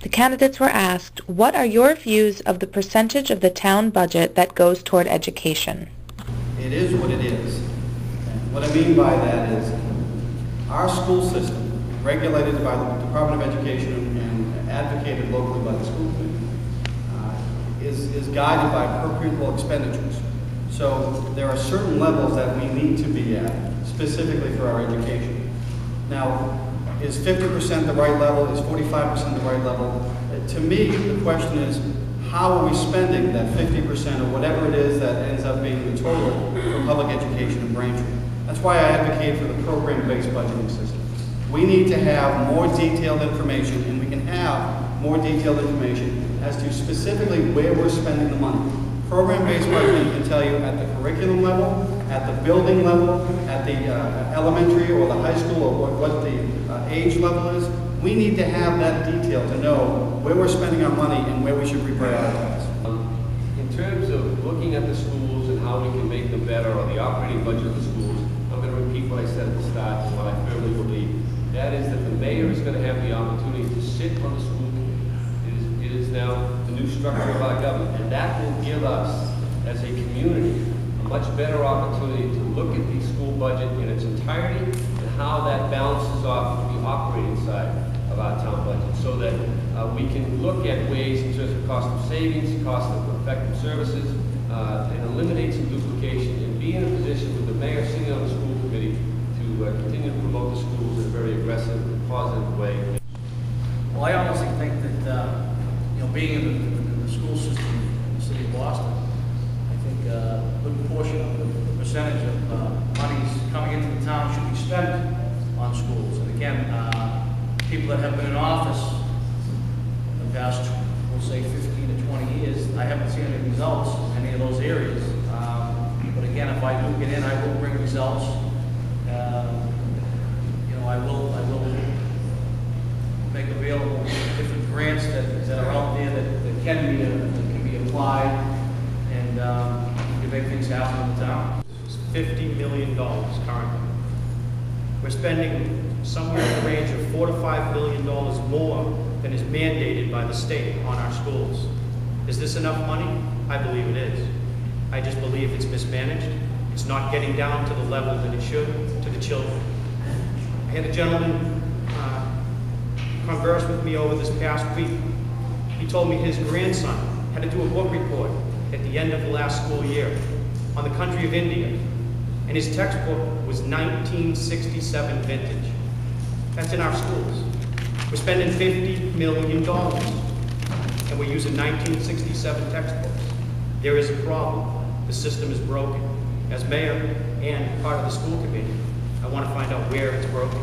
The candidates were asked, what are your views of the percentage of the town budget that goes toward education? It is what it is. What I mean by that is our school system, regulated by the Department of Education and advocated locally by the school committee, is guided by per pupil expenditures. So there are certain levels that we need to be at, specifically for our education. Now, is 50% the right level? Is 45% the right level? To me, the question is, how are we spending that 50% or whatever it is that ends up being the total for public education in Braintree? That's why I advocate for the program-based budgeting system. We need to have more detailed information, and we can have more detailed information as to specifically where we're spending the money. Program-based budgeting can tell you at the curriculum level, at the building level, at the elementary or the high school, or what the age level is. We need to have that detail to know where we're spending our money and where we should reprioritize. In terms of looking at the schools and how we can make them better, or the operating budget of the schools, I'm going to repeat what I said at the start and what I firmly believe. That is that the mayor is going to have the opportunity to sit on the school committee. It is now the new structure of our government, and that will give us, as a community, a much better opportunity to look at the school budget in its entirety and how that balances off the operating side of our town budget, so that we can look at ways in terms of cost of savings, cost of effective services, and eliminate some duplication, and be in a position with the mayor sitting on the school committee to continue to promote the schools in a very aggressive and positive way. Well, I honestly think that being in the school system in the city of Boston, I think a good portion of the percentage of monies coming into the town should be spent on schools. And again, people that have been in office in the past, we'll say 15 to 20 years, I haven't seen any results in any of those areas. But again, if I do get in, I will bring results. I will make available different grants that are out there that can be applied, and can make things happen in the town. It's $50 million currently. We're spending somewhere in the range of $4 to $5 million more than is mandated by the state on our schools. Is this enough money? I believe it is. I just believe it's mismanaged. It's not getting down to the level that it should to the children. I had a gentleman converse with me over this past week. He told me his grandson had to do a book report at the end of the last school year on the country of India, and his textbook was 1967 vintage. That's in our schools. We're spending $50 million, and we're using 1967 textbooks. There is a problem. The system is broken. As mayor and part of the school committee, I want to find out where it's broken.